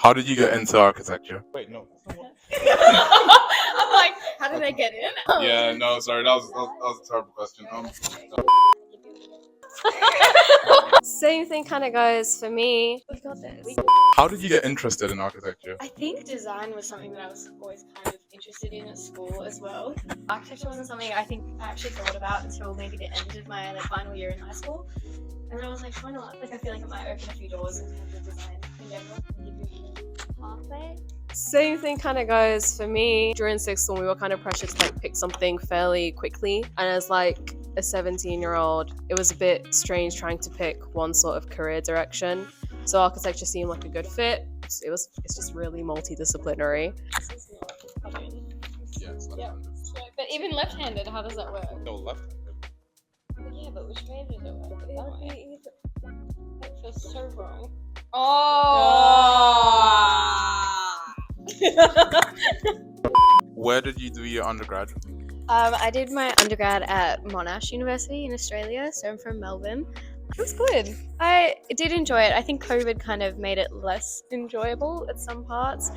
How did you get into architecture? Wait, no. I'm like, how did I get in? Yeah, no, sorry, that was a terrible question. Same thing kind of goes for me. We got this. How did you get interested in architecture? I think design was something that I was always kind of interested in at school as well. Architecture wasn't something I think I actually thought about until maybe the end of my final year in high school. And then I was like, why not? Like, I feel like it might open a few doors in terms of design in general. Pathway. Same thing kind of goes for me. During sixth form, we were kind of pressured to like pick something fairly quickly. And as like a 17-year-old, it was a bit strange trying to pick one sort of career direction. So architecture seemed like a good fit. It's just really multidisciplinary. This is not a button. Yeah, it's left-handed. But even left-handed, how does that work? No, left-handed. Yeah, but which way does it work? That way. That feels so wrong. Oh! Where did you do your undergrad? I did my undergrad at Monash University in Australia, so I'm from Melbourne. It was good. I did enjoy it. I think COVID kind of made it less enjoyable at some parts,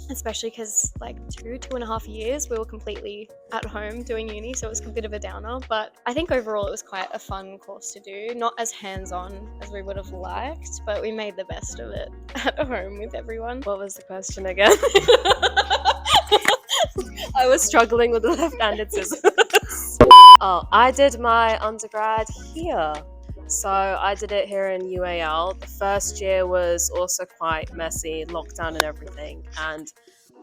especially because like 2.5 years we were completely at home doing uni, so it was a bit of a downer. But I think overall it was quite a fun course to do. Not as hands-on as we would have liked, but we made the best of it at home with everyone. What was the question again? I was struggling with the left-handed scissors. Oh, I did my undergrad here. So I did it here in UAL. The first year was also quite messy, lockdown and everything. And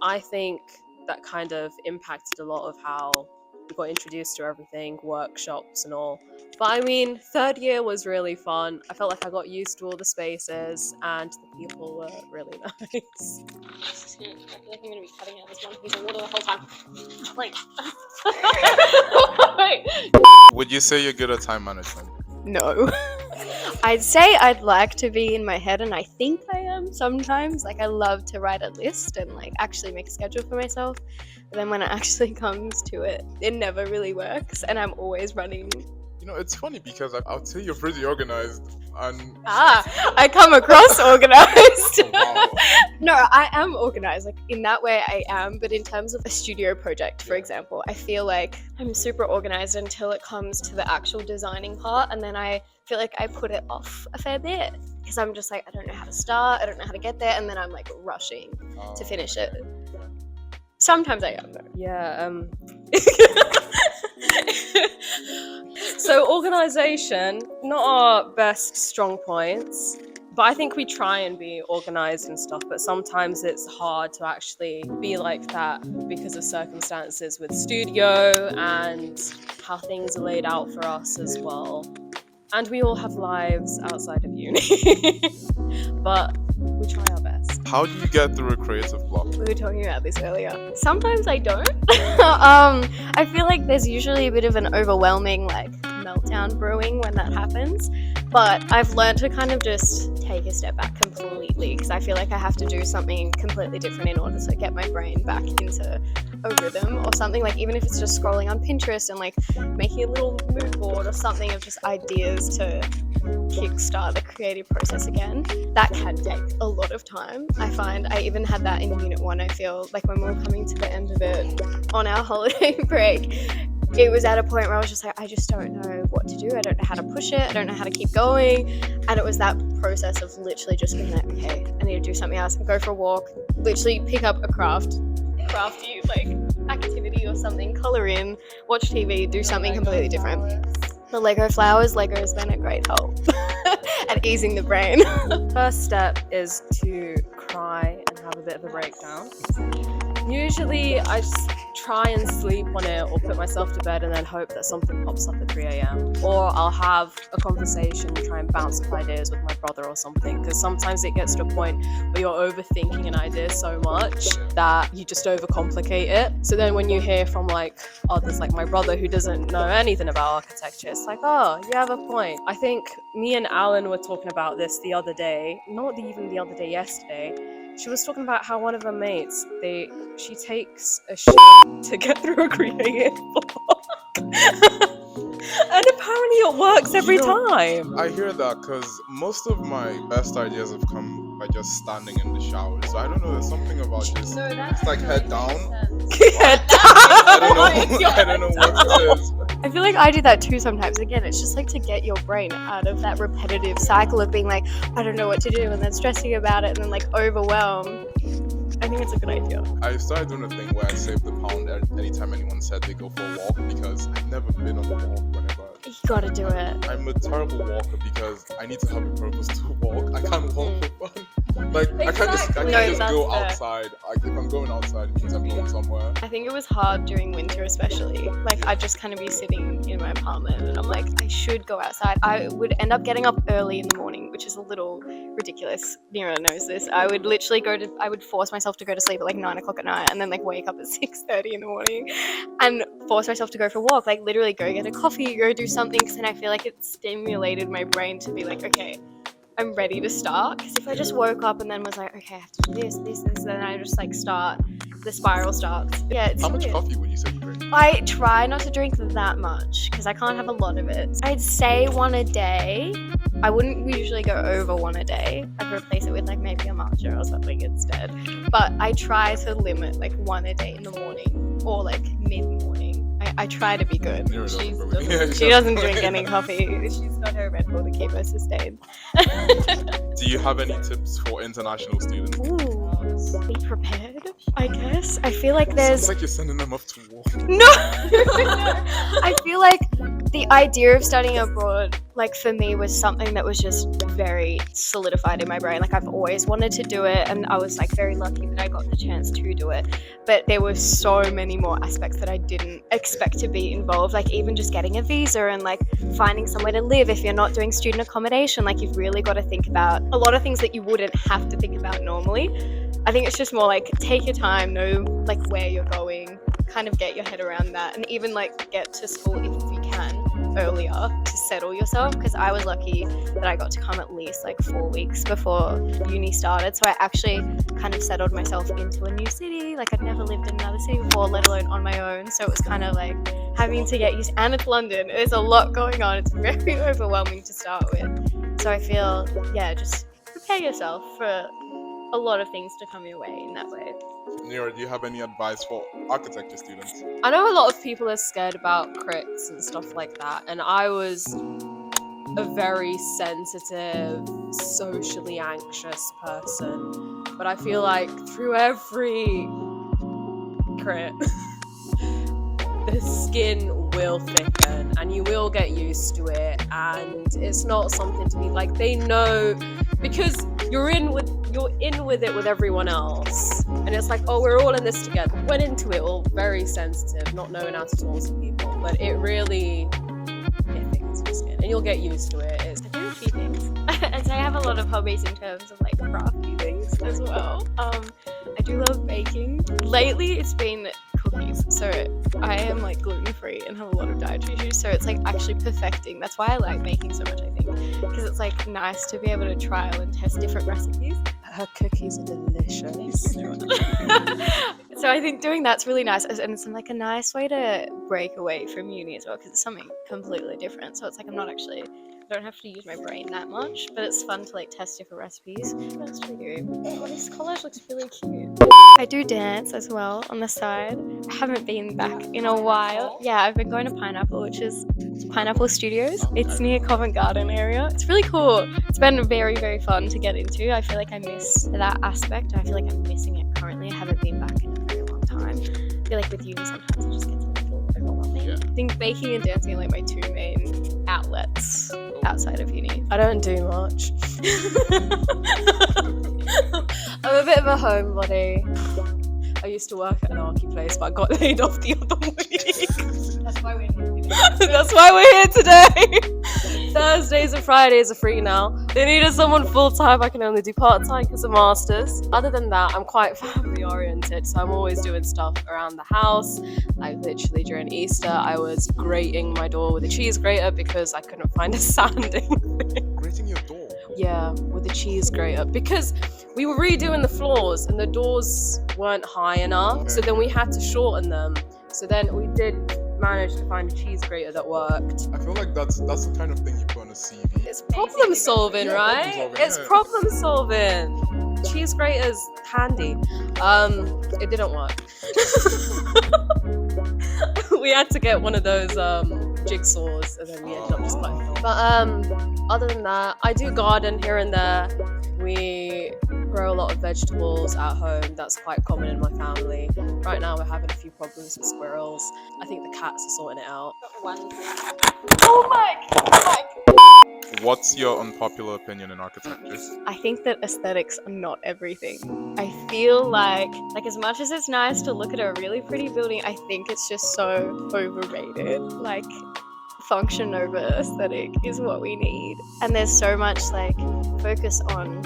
I think that kind of impacted a lot of how we got introduced to everything, workshops and all. But I mean, third year was really fun. I felt like I got used to all the spaces and the people were really nice. I feel like I'm going to be cutting out this one piece of water the whole time. Like, wait. Would you say you're good at time management? No. I'd say I'd like to be in my head, and I think I am sometimes. Like, I love to write a list and like actually make a schedule for myself. But then when it actually comes to it, it never really works, and I'm always running. You know, it's funny because I'll say you're pretty organized and... I come across organized. Oh, wow. No, I am organized. Like, in that way I am, but in terms of a studio project, for example, I feel like I'm super organized until it comes to the actual designing part, and then I feel like I put it off a fair bit because I'm just like, I don't know how to start, I don't know how to get there, and then I'm like rushing to finish it. Sometimes I am, though. Yeah, So organisation, not our best strong points, but I think we try and be organised and stuff, but sometimes it's hard to actually be like that because of circumstances with studio and how things are laid out for us as well. And we all have lives outside of uni, but we try our best. How do you get through a creative block? We were talking about this earlier. Sometimes I don't. I feel like there's usually a bit of an overwhelming like meltdown brewing when that happens. But I've learned to kind of just take a step back completely because I feel like I have to do something completely different in order to get my brain back into a rhythm or something. Like, even if it's just scrolling on Pinterest and like making a little mood board or something of just ideas to kickstart the creative process again, that can take a lot of time. I find I even had that in Unit 1. I feel like when we were coming to the end of it on our holiday break, it was at a point where I was just like, I just don't know what to do. I don't know how to push it. I don't know how to keep going. And it was that process of literally just being like, okay, I need to do something else and go for a walk, literally pick up a crafty like activity or something, color in, watch TV, do something completely different. The Lego flowers, Lego has been a great help at easing the brain. First step is to cry and have a bit of a breakdown. Usually I just try and sleep on it or put myself to bed and then hope that something pops up at 3 a.m. Or I'll have a conversation and try and bounce off ideas with my brother or something, because sometimes it gets to a point where you're overthinking an idea so much that you just overcomplicate it. So then when you hear from like others like my brother who doesn't know anything about architecture, it's like, oh, you have a point. I think me and Alan were talking about this the other day, not even the other day, yesterday. She was talking about how one of her mates, she takes a shit to get through a creative block. And apparently it works every time. I hear that because most of my best ideas have come by just standing in the shower. So I don't know, there's something about just So it's like head down. Head I don't down. know. I don't know what it is. I feel like I do that too sometimes. Again, it's just like to get your brain out of that repetitive cycle of being like, I don't know what to do, and then stressing about it, and then like overwhelmed. I think it's a good idea. I started doing a thing where I saved the pound anytime anyone said they go for a walk because I've never been on a walk whenever. You gotta do it. I'm a terrible walker because I need to have a purpose to walk. I can't walk for fun. Like I can't just No, go that's fair. outside. Like if I'm going outside, it means I'm going somewhere. I think it was hard during winter, especially. Like, I'd just kind of be sitting in my apartment and I'm like, I should go outside. I would end up getting up early in the morning, which is a little ridiculous. Nira knows this. I would literally I would force myself to go to sleep at like 9 o'clock at night and then like wake up at 6:30 in the morning and force myself to go for a walk. Like, literally go get a coffee, go do something, because then I feel like it stimulated my brain to be like, okay, I'm ready to start. Because if I just woke up and then was like, okay, I have to do this, then I just like the spiral starts. Yeah, it's How much weird. coffee would you say you drink? I try not to drink that much because I can't have a lot of it. I'd say one a day. I wouldn't usually go over one a day. I'd replace it with like maybe a matcha or something instead. But I try to limit like one a day in the morning or like mid-morning. I try to be good. Nira doesn't really- Yeah, She doesn't drink any coffee. She's got her Red Bull to keep her sustained. Do you have any tips for international students? Ooh, be prepared, I guess. I feel like there's... Sounds like you're sending them off to war. No! I feel like the idea of studying abroad, like for me, was something that was just very solidified in my brain. Like I've always wanted to do it, and I was like very lucky that I got the chance to do it. But there were so many more aspects that I didn't expect to be involved. Like even just getting a visa and like finding somewhere to live if you're not doing student accommodation. Like you've really got to think about a lot of things that you wouldn't have to think about normally. I think it's just more like take your time, know like where you're going, kind of get your head around that, and even like get to school if you can earlier to settle yourself, because I was lucky that I got to come at least like 4 weeks before uni started, so I actually kind of settled myself into a new city. Like I'd never lived in another city before, let alone on my own, so it was kind of like having to get used, and it's London, there's a lot going on, it's very overwhelming to start with. So I feel, yeah, just prepare yourself for a lot of things to come your way in that way. Nira, do you have any advice for architecture students? I know a lot of people are scared about crits and stuff like that, and I was a very sensitive, socially anxious person, but I feel like through every crit, the skin will thicken and you will get used to it, and it's not something to be like, they know, because you're in with it with everyone else, and it's like, oh, we're all in this together. Went into it all very sensitive, not knowing how to talk to people, but it really thickens your skin and you'll get used to it. I do a few things. And so I have a lot of hobbies in terms of like crafty things as well. I do love baking. Lately it's been cookies, so I am like gluten-free and have a lot of dietary issues, so it's like actually perfecting. That's why I like baking so much, I think, because it's like nice to be able to trial and test different recipes. Her cookies are delicious. So I think doing that's really nice, and it's like a nice way to break away from uni as well, because it's something completely different. So it's like I don't have to use my brain that much, but it's fun to like test different recipes. What else do we do? Oh, this collage looks really cute. I do dance as well on the side. I haven't been back in a while. Yeah, I've been going to Pineapple, which is Pineapple Studios. It's near Covent Garden area. It's really cool. It's been very, very fun to get into. I feel like I miss that aspect. I feel like I'm missing it currently. I haven't been back in a very long time. I feel like with uni sometimes it just gets a little overwhelming. Yeah. I think baking and dancing are like my two main outlets outside of uni. I don't do much. I'm a bit of a homebody. I used to work at an archie place, but I got laid off the other week. That's why we're here. That's why we're here today. Thursdays and Fridays are free now. They needed someone full-time. I can only do part-time because of masters. Other than that, I'm quite family oriented, so I'm always doing stuff around the house. Like literally during Easter, I was grating my door with a cheese grater because I couldn't find a sanding thing. Grating your door? Yeah, with a cheese grater, because we were redoing the floors and the doors weren't high enough, so then we had to shorten them. So then we did manage to find a cheese grater that worked. I feel like that's the kind of thing you put on a CV. It's problem solving, Yeah, right? problem solving, It's yeah. problem solving. cheese grater's handy. It didn't work. We had to get one of those jigsaws, and then we ended up just cutting it. But other than that, I do garden here and there. We grow a lot of vegetables at home. That's quite common in my family. Right now we're having a few problems with squirrels. I think the cats are sorting it out. Oh my god! What's your unpopular opinion in architecture? I think that aesthetics are not everything. I feel like as much as it's nice to look at a really pretty building, I think it's just so overrated. Like, function over aesthetic is what we need. And there's so much like focus on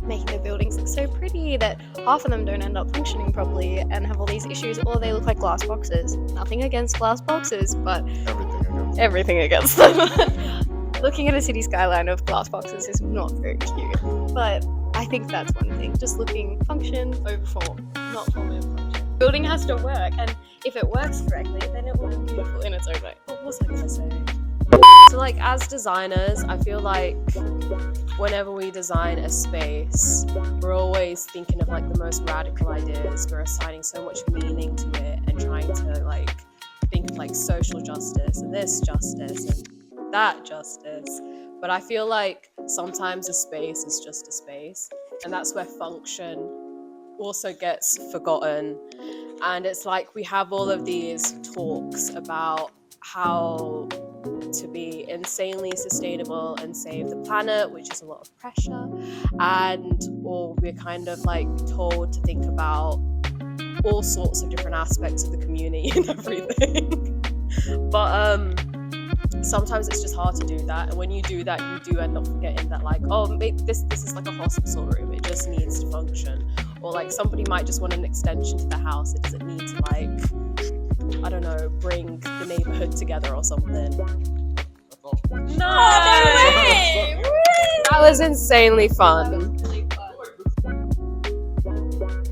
making the buildings look so pretty that half of them don't end up functioning properly and have all these issues, or they look like glass boxes. Nothing against glass boxes, but everything against them. Looking at a city skyline of glass boxes is not very cute. But I think that's one thing. Just looking function over form, not form over function. Building has to work, and if it works correctly, then it will be beautiful in its own way. What was I gonna say? So like as designers, I feel like whenever we design a space, we're always thinking of like the most radical ideas. We're assigning so much meaning to it and trying to like think of like social justice and this justice and that justice. But I feel like sometimes a space is just a space, and that's where function also gets forgotten. And it's like we have all of these talks about how to be insanely sustainable and save the planet, which is a lot of pressure, or we're kind of like told to think about all sorts of different aspects of the community and everything. But sometimes it's just hard to do that, and when you do that, you do end up forgetting that like, oh, this is like a hospital room, it just needs to function. Or like somebody might just want an extension to the house, it doesn't need to like, I don't know, bring the neighborhood together or something. No way! That was insanely fun. That was really fun.